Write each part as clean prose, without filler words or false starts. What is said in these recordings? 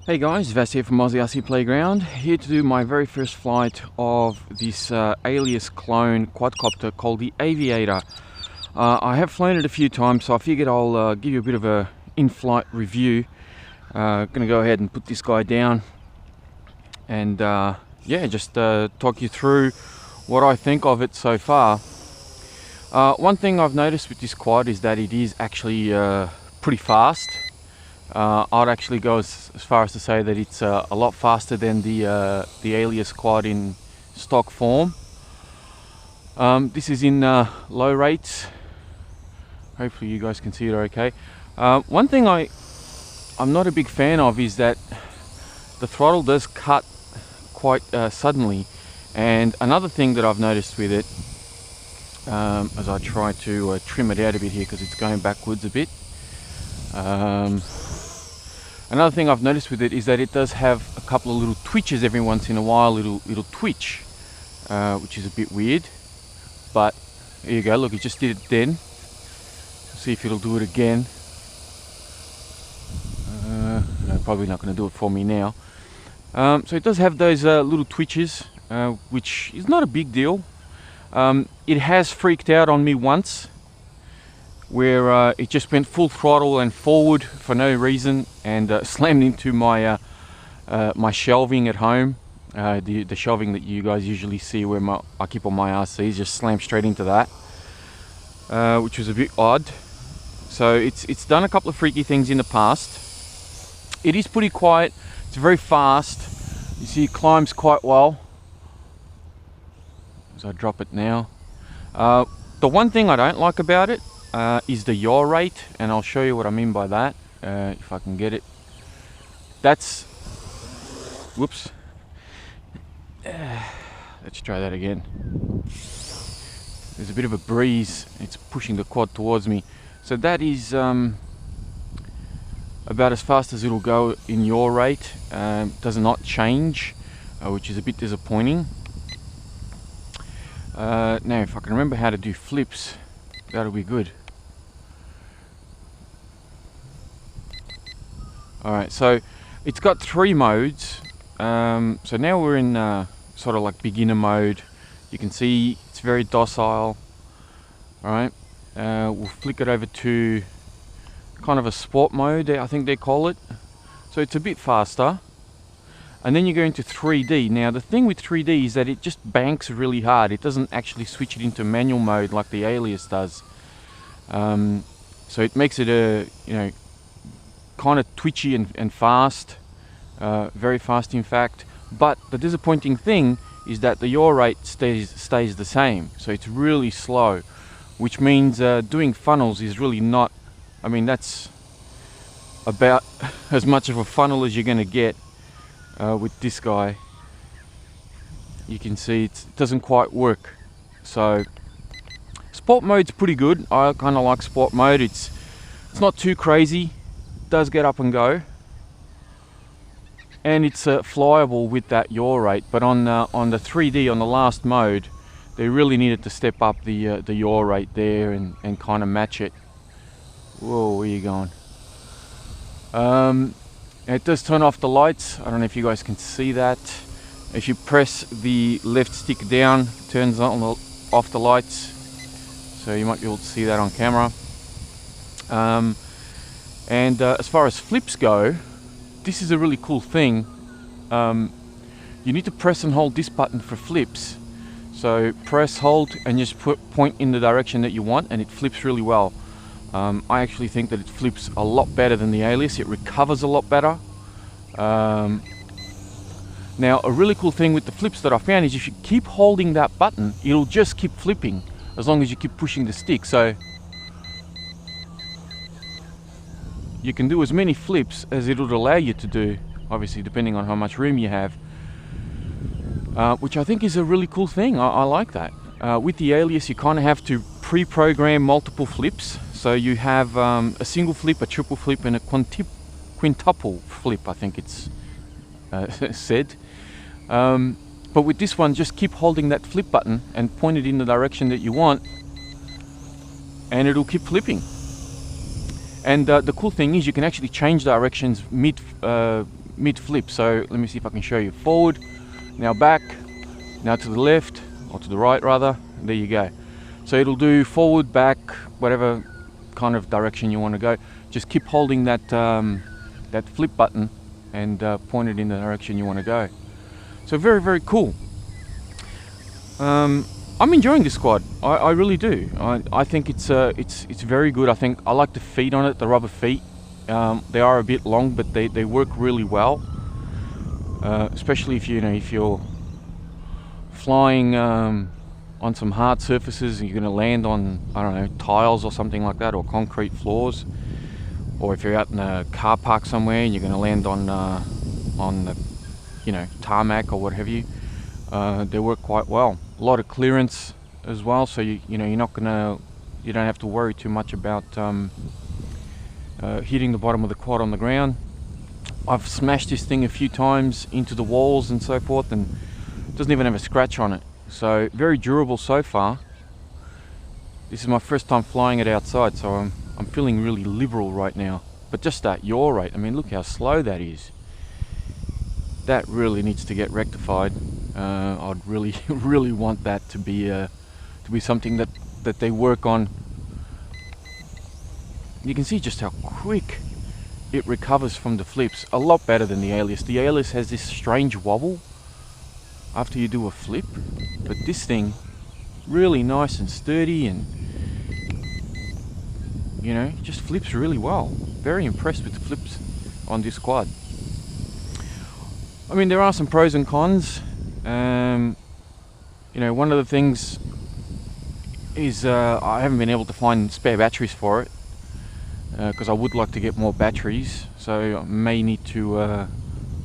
Hey guys, Vas here from Aussie Playground, here to do my very first flight of this Alias clone quadcopter called the Aviator. I have flown it a few times, so I figured I'll give you a bit of a in-flight review. Gonna go ahead and put this guy down and yeah, just talk you through what I think of it so far. One thing I've noticed with this quad is that it is actually pretty fast. I'd actually go as far as to say that it's a lot faster than the Alias quad in stock form. This is in low rates. Hopefully you guys can see it okay. One thing I'm not a big fan of is that the throttle does cut quite suddenly, and another thing that I've noticed with it, as I try to trim it out a bit here because it's going backwards a bit. Another thing I've noticed with it is that it does have a couple of little twitches every once in a while, little twitch, which is a bit weird. But here you go, look, it just did it then. See if it'll do it again. No, probably not going to do it for me now. So it does have those little twitches, which is not a big deal. It has freaked out on me once, where it just went full throttle and forward for no reason and slammed into my my shelving at home. The shelving that you guys usually see where I keep all my RCs, just slammed straight into that, which was a bit odd. So it's done a couple of freaky things in the past. It is pretty quiet, it's very fast. You see it climbs quite well. As I drop it now. The one thing I don't like about it is the yaw rate, and I'll show you what I mean by that, if I can get it. That's, whoops, let's try that again. There's a bit of a breeze, it's pushing the quad towards me, so that is about as fast as it'll go in yaw rate. Does not change, which is a bit disappointing. Now if I can remember how to do flips, that'll be good. Alright, so it's got 3 modes. So now we're in sort of like beginner mode. You can see it's very docile. Alright, we'll flick it over to kind of a sport mode, I think they call it. So it's a bit faster. And then you go into 3D. Now the thing with 3D is that it just banks really hard. It doesn't actually switch it into manual mode like the Alias does. So it makes it a, you know, kind of twitchy and fast, very fast in fact. But the disappointing thing is that the yaw rate stays the same. So it's really slow, which means doing funnels is really not, I mean, that's about as much of a funnel as you're going to get with this guy. You can see it doesn't quite work. So sport mode's pretty good. I kind of like sport mode. It's not too crazy. It does get up and go, and it's flyable with that yaw rate. But on the 3D, on the last mode, they really needed to step up the yaw rate there and kind of match it. Whoa, where are you going? It does turn off the lights. I don't know if you guys can see that. If you press the left stick down, it turns off the lights. So you might be able to see that on camera. And as far as flips go, this is a really cool thing. You need to press and hold this button for flips. So press, hold, and just point in the direction that you want, and it flips really well. I actually think that it flips a lot better than the Alias. It recovers a lot better. Now a really cool thing with the flips that I found is if you keep holding that button, it'll just keep flipping as long as you keep pushing the stick. So you can do as many flips as it'll allow you to do, obviously depending on how much room you have, which I think is a really cool thing. I like that. With the Alias, you kind of have to pre-program multiple flips. So you have a single flip, a triple flip, and a quintuple flip, I think it's said. But with this one, just keep holding that flip button and point it in the direction that you want, and it'll keep flipping. And the cool thing is you can actually change directions mid-flip. So let me see if I can show you. Forward, now back, now to the left, or to the right rather. There you go. So it'll do forward, back, whatever kind of direction you want to go. Just keep holding that that flip button and point it in the direction you want to go. So very, very cool. I'm enjoying this quad. I really do. I think it's very good. I think I like the feet on it, the rubber feet. They are a bit long, but they work really well. Especially if if you're flying on some hard surfaces and you're going to land on, I don't know, tiles or something like that, or concrete floors, or if you're out in a car park somewhere and you're going to land on the tarmac or what have you. They work quite well. A lot of clearance as well, so you don't have to worry too much about hitting the bottom of the quad on the ground. I've smashed this thing a few times into the walls and so forth, and it doesn't even have a scratch on it. So very durable so far. This is my first time flying it outside, so I'm feeling really liberal right now. But just that yaw rate, I mean, look how slow that is. That really needs to get rectified. I'd really really want that to be something that they work on. You can see just how quick it recovers from the flips. A lot better than the Alias. The Alias has this strange wobble after you do a flip, but this thing really nice and sturdy, and just flips really well. Very impressed with the flips on this quad. I mean, there are some pros and cons. One of the things is I haven't been able to find spare batteries for it, because I would like to get more batteries, so I may need to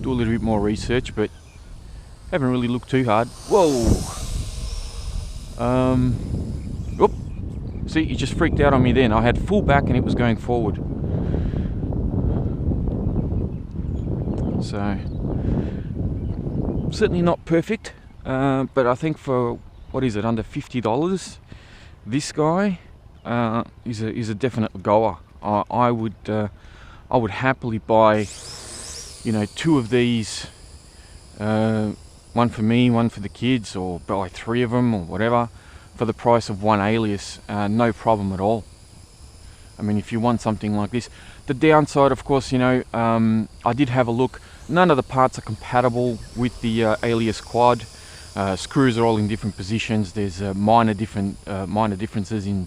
do a little bit more research, but haven't really looked too hard. Whoa! Oop! See, it just freaked out on me then. I had full back and it was going forward. So certainly not perfect, but I think for, what is it, under $50, this guy is a definite goer. I would happily buy, two of these, one for me, one for the kids, or buy 3 of them or whatever, for the price of one Alias. No problem at all. I mean, if you want something like this. The downside, of course, I did have a look. None of the parts are compatible with the Alias quad. Screws are all in different positions. There's minor differences in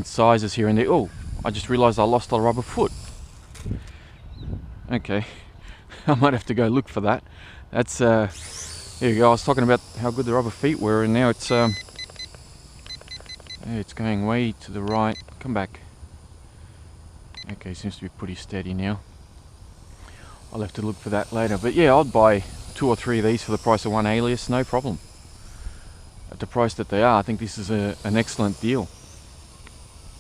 sizes here and there. Oh, I just realized I lost a rubber foot. Okay, I might have to go look for that. That's there you go. I was talking about how good the rubber feet were, and now it's going way to the right. Come back. Okay, seems to be pretty steady now. I'll have to look for that later. But yeah, I'd buy 2 or 3 of these for the price of one Alias, no problem. At the price that they are, I think this is an excellent deal.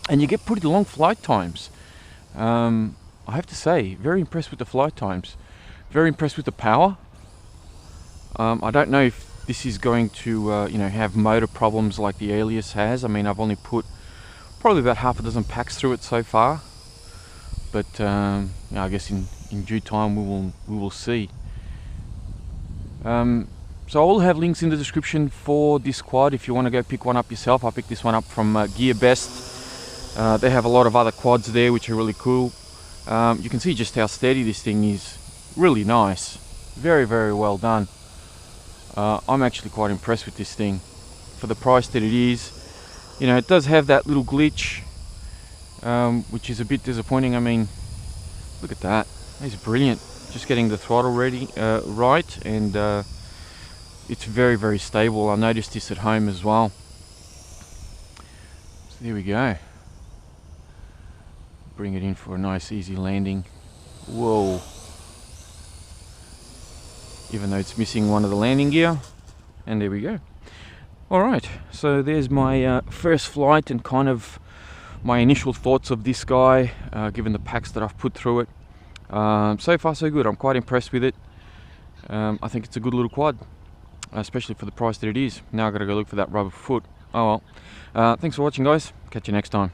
And you get pretty long flight times. I have to say, very impressed with the flight times. Very impressed with the power. I don't know if this is going to have motor problems like the Alias has. I mean, I've only put probably about half a dozen packs through it so far. But I guess in due time we will see. So I will have links in the description for this quad if you want to go pick one up yourself. I picked this one up from Gear Best. They have a lot of other quads there which are really cool. You can see just how steady this thing is. Really nice. Very, very well done. I'm actually quite impressed with this thing for the price that it is. It does have that little glitch, which is a bit disappointing. I mean, look at that. It's brilliant. Just getting the throttle ready right, and it's very, very stable. I noticed this at home as well. So there we go. Bring it in for a nice easy landing. Whoa. Even though it's missing one of the landing gear. And there we go. Alright, so there's my first flight and kind of my initial thoughts of this guy, given the packs that I've put through it. So far so good. I'm quite impressed with it. I think it's a good little quad, especially for the price that it is. Now I've got to go look for that rubber foot. Oh well. Thanks for watching, guys. Catch you next time.